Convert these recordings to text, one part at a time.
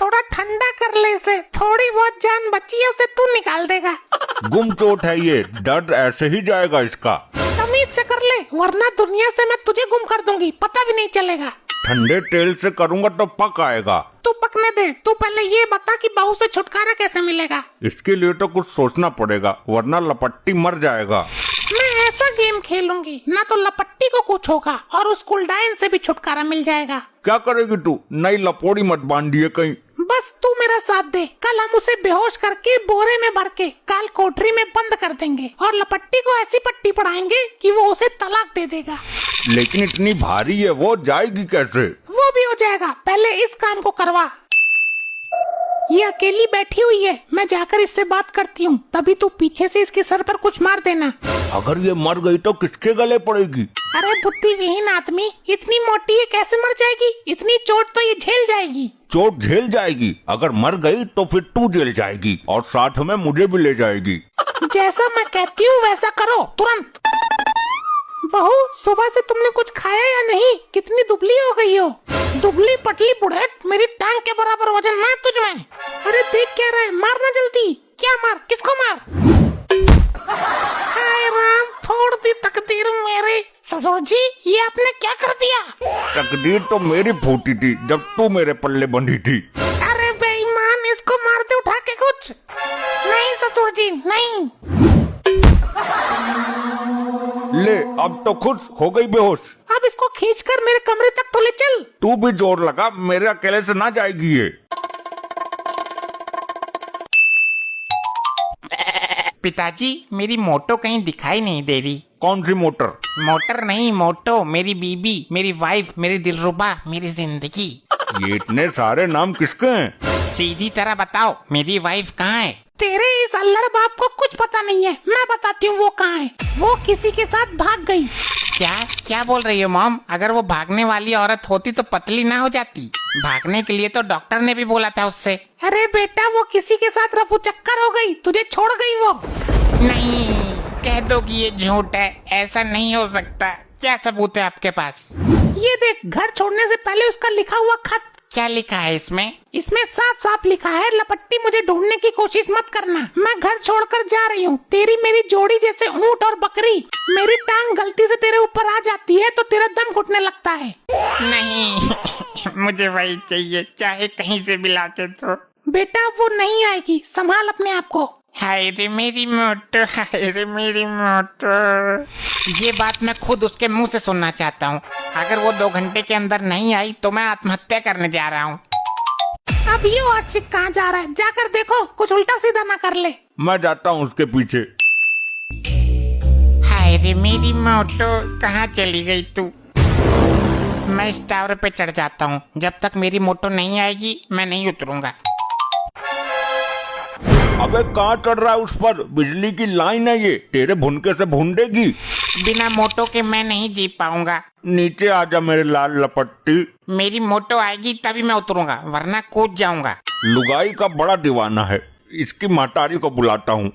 थोड़ा ठंडा कर ले इसे, थोड़ी बहुत जान बची है उसे तू निकाल देगा। गुम चोट है ये, दर्द ऐसे ही जाएगा इसका। तमीज से कर ले वरना दुनिया से मैं तुझे गुम कर दूंगी, पता भी नहीं चलेगा। ठंडे तेल से करूँगा तो पक आएगा। तू पकने दे, तू पहले ये बता कि बहू से छुटकारा कैसे मिलेगा। इसके लिए तो कुछ सोचना पड़ेगा वरना लपट्टी मर जाएगा। मैं ऐसा गेम खेलूंगी ना तो लपट्टी को कुछ होगा और उस कुलडाइन से भी छुटकारा मिल जाएगा। क्या करेगी तू? नई लपोड़ी मत बांधिए कहीं। बस तू मेरा साथ दे, कल हम उसे बेहोश करके बोरे में भर के काल कोठरी में बंद कर देंगे और लपट्टी को ऐसी पट्टी पढ़ाएंगे कि वो उसे तलाक दे देगा। लेकिन इतनी भारी है, वो जाएगी कैसे? वो भी हो जाएगा, पहले इस काम को करवा। ये अकेली बैठी हुई है, मैं जाकर इससे बात करती हूँ, तभी तू पीछे से इसके सर पर कुछ मार देना। अगर ये मर गई तो किसके गले पड़ेगी? अरे बुद्धिविहीन आदमी, इतनी मोटी है कैसे मर जाएगी? इतनी चोट तो ये झेल जाएगी। चोट झेल जाएगी, अगर मर गई तो फिर तू जेल जाएगी और साथ में मुझे भी ले जाएगी। जैसा मैं कहती हूँ वैसा करो तुरंत। बहू, सुबह से तुमने कुछ खाया या नहीं? कितनी दुबली हो गई हो? दुबली पतली बुढ़ेट, मेरी टांग के बराबर वजन ना तुझ में। अरे देख क्या रहा है, मारना जल्दी। क्या मार, किसको मार? हाय राम, फोड़ दी तकदीर मेरी। ससुर जी, ये आपने क्या कर दिया? तकदीर तो मेरी फूटी थी जब तू मेरे पल्ले बंधी थी। अरे बेईमान, इसको मार दे उठा के कुछ। नहीं ससुर जी, नहीं। ले, अब तो खुश हो गई बेहोश। अब इसको खींचकर मेरे कमरे तक तो ले चल। तू भी जोर लगा, मेरे अकेले से ना जाएगी ये। पिताजी, मेरी मोटो कहीं दिखाई नहीं दे रही। कौन सी मोटर? मोटर नहीं, मोटो, मेरी बीबी, मेरी वाइफ, मेरी दिलरुबा, मेरी जिंदगी। ये इतने सारे नाम किसके हैं? सीधी तरह बताओ, मेरी वाइफ कहाँ है? तेरे इस अल्लड़ बाप को कुछ पता नहीं है, मैं बताती हूँ वो कहाँ है। वो किसी के साथ भाग गई। क्या क्या बोल रही हो मॉम? अगर वो भागने वाली औरत होती तो पतली ना हो जाती? भागने के लिए तो डॉक्टर ने भी बोला था उससे। अरे बेटा, वो किसी के साथ रफू चक्कर हो गई, तुझे छोड़ गई वो। नहीं, कह दो कि ये झूठ है, ऐसा नहीं हो सकता। क्या सबूत है आपके पास? ये देख, घर छोड़ने से पहले उसका लिखा हुआ खत। क्या लिखा है इसमें? इसमें साफ साफ लिखा है, लपट्टी मुझे ढूंढने की कोशिश मत करना, मैं घर छोड़कर जा रही हूँ। तेरी मेरी जोड़ी जैसे ऊंट और बकरी। मेरी टांग गलती से तेरे ऊपर आ जाती है तो तेरा दम घुटने लगता है। नहीं मुझे वही चाहिए, चाहे कहीं से भी लाके तो। बेटा, वो नहीं आएगी, संभाल अपने आप को। हाय रे मेरी मोटो, हाय रे मेरी मोटो। ये बात मैं खुद उसके मुंह से सुनना चाहता हूँ। अगर वो 2 घंटे के अंदर नहीं आई तो मैं आत्महत्या करने जा रहा हूँ। अब ये आशिक कहाँ जा रहा है? जाकर देखो, कुछ उल्टा सीधा ना कर ले। मैं जाता हूँ उसके पीछे। हाय रे मेरी मोटो, कहाँ चली गई तू? मैं इस टावर पे चढ़ जाता हूँ, जब तक मेरी मोटो नहीं आएगी मैं नहीं उतरूंगा। अबे कहाँ चढ़ रहा है उस पर? बिजली की लाइन है ये, तेरे भुनके से भूंडेगी। बिना मोटो के मैं नहीं जी पाऊंगा। नीचे आजा मेरे लाल लपट्टी। मेरी मोटो आएगी तभी मैं उतरूंगा, वरना कूद जाऊंगा। लुगाई का बड़ा दीवाना है, इसकी महतारी को बुलाता हूँ।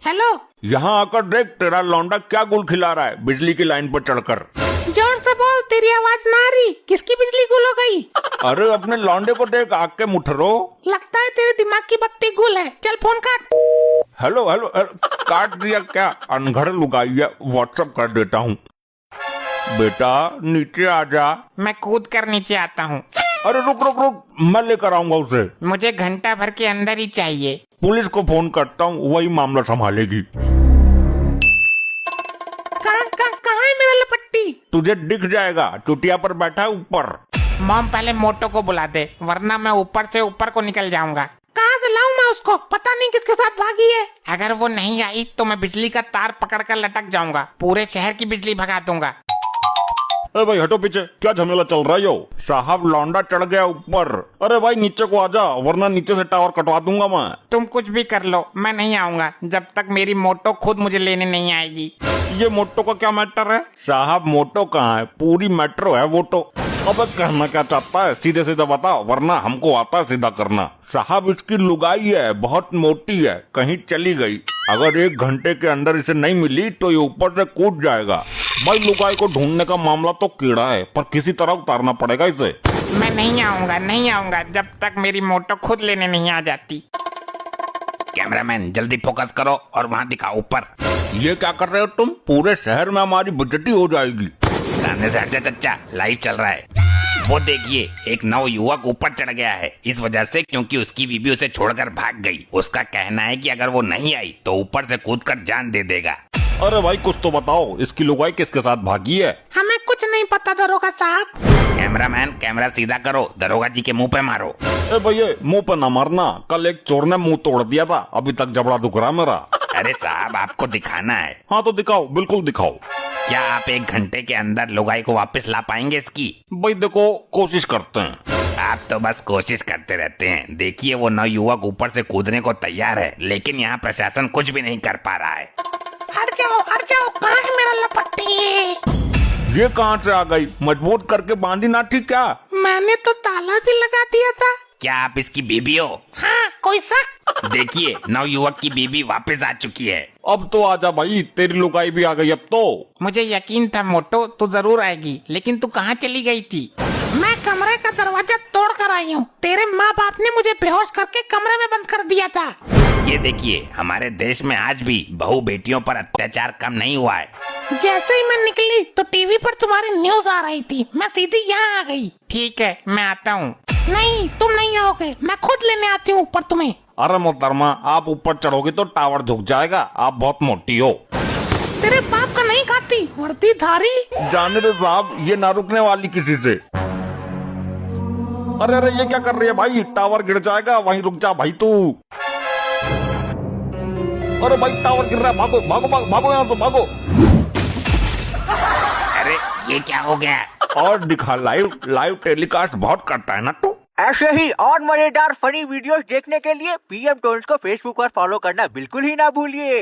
हेलो, यहाँ आकर देख, तेरा लौंडा क्या गुल खिला रहा है बिजली की लाइन पर चढ़कर। जोर से बोल, तेरी आवाज ना आ रही। किसकी बिजली गुल हो गई? अरे अपने लौंडे को देख, आग के मुठरो। लगता है तेरे दिमाग की बत्ती गुल है। चल फोन काट। हेलो हेलो हेलो, काट दिया क्या? अनघड़ लुगाई है, व्हाट्सएप कर देता हूँ। बेटा नीचे आजा। मैं कूद कर नीचे आता हूँ। अरे रुक रुक रुक, मैं लेकर आऊंगा उसे। मुझे घंटा भर के अंदर ही चाहिए। पुलिस को फोन करता हूँ, वही मामला संभालेगी। कहाँ है मेरा लपट्टी? तुझे दिख जाएगा, चुटिया पर बैठा है ऊपर। मॉम पहले मोटो को बुला दे, वरना मैं ऊपर से ऊपर को निकल जाऊंगा। कहाँ से लाऊं मैं उसको? पता नहीं किसके साथ भागी है। अगर वो नहीं आई तो मैं बिजली का तार पकड़कर लटक जाऊंगा, पूरे शहर की बिजली भगा दूंगा। अरे भाई हटो पीछे, क्या झमेला चल रहा है यो? साहब लौंडा चढ़ गया ऊपर। अरे भाई नीचे को आजा, वरना नीचे से टावर कटवा दूंगा मैं। तुम कुछ भी कर लो, मैं नहीं आऊंगा जब तक मेरी मोटो खुद मुझे लेने नहीं आएगी। ये मोटो का क्या मैटर है? साहब मोटो कहाँ है, पूरी मेट्रो है वो तो। अब कहना क्या चाहता है, सीधे सीधे बताओ, वरना हमको आता है सीधा करना। साहब इसकी लुगाई है, बहुत मोटी है, कहीं चली गई। अगर 1 घंटे के अंदर इसे नहीं मिली तो ये ऊपर से कूद जाएगा। भाई लुगाई को ढूंढने का मामला तो कीड़ा है, पर किसी तरह उतारना पड़ेगा इसे। मैं नहीं आऊंगा जब तक मेरी मोटो खुद लेने नहीं आ जाती। कैमरामैन जल्दी फोकस करो और वहाँ दिखाओ ऊपर। ये क्या कर रहे हो तुम? पूरे शहर में हमारी बेइज्जती हो जाएगी। सामने से हट जा चच्चा, लाइव चल रहा है। वो देखिए एक नव युवक ऊपर चढ़ गया है, इस वजह से क्योंकि उसकी बीबी उसे छोड़कर भाग गई। उसका कहना है कि अगर वो नहीं आई तो ऊपर से कूदकर जान दे देगा। अरे भाई कुछ तो बताओ, इसकी लुगाई किसके साथ भागी है? हमें कुछ नहीं पता दरोगा साहब। कैमरामैन कैमरा सीधा करो, दरोगा जी के मुंह पे मारो। ए भैया मुंह पे ना मारना, कल एक चोर ने मुंह तोड़ दिया था, अभी तक जबड़ा दुख रहा मेरा। अरे साहब आपको दिखाना है। हाँ तो दिखाओ, बिल्कुल दिखाओ। क्या आप 1 घंटे के अंदर लुगाई को वापस ला पाएंगे इसकी? भाई देखो कोशिश करते हैं। आप तो बस कोशिश करते रहते हैं। देखिए वो नव युवक ऊपर से कूदने को तैयार है, लेकिन यहाँ प्रशासन कुछ भी नहीं कर पा रहा है। हट जाओ, कहाँ है मेरा लपट्टी? ये कहाँ से आ गई? मजबूत करके बांधी ना थी क्या? मैंने तो ताला भी लगा दिया था। क्या आप इसकी बीबी हो? हाँ, कोई शक? देखिए नव युवक की बीबी वापस आ चुकी है। अब तो आजा भाई, तेरी लुगाई भी आ गई अब तो। मुझे यकीन था मोटो तू जरूर आएगी, लेकिन तू कहाँ चली गई थी? मैं कमरे का दरवाजा तोड़ कर आई हूँ। तेरे माँ बाप ने मुझे बेहोश करके कमरे में बंद कर दिया था। ये देखिए हमारे देश में आज भी बहू बेटियों पर अत्याचार कम नहीं हुआ है। जैसे ही मैं निकली तो टीवी पर तुम्हारी न्यूज आ रही थी, मैं सीधी यहाँ आ गई। ठीक है मैं आता हूँ। नहीं, तुम नहीं आओगे, मैं खुद लेने आती हूँ ऊपर तुम्हें। अरे मोहतरमा, आप ऊपर चढ़ोगे तो टावर झुक जाएगा, आप बहुत मोटी हो। तेरे बाप का नहीं खाती वर्दी धारी। जाने दो साहब, ये ना रुकने वाली किसी से। अरे अरे ये क्या कर रही है भाई? टावर गिर जाएगा, वहीं रुक जा भाई तू। अरे भाई टावर गिर रहा है, भागो भागो भागो, भागो यहाँ से भागो। अरे ये क्या हो गया? और दिखा, लाइव टेलीकास्ट बहुत करता है ना तू। ऐसे ही और मजेदार फनी वीडियोस देखने के लिए पीएम टोन्स को फेसबुक पर फॉलो करना बिल्कुल ही ना भूलिए।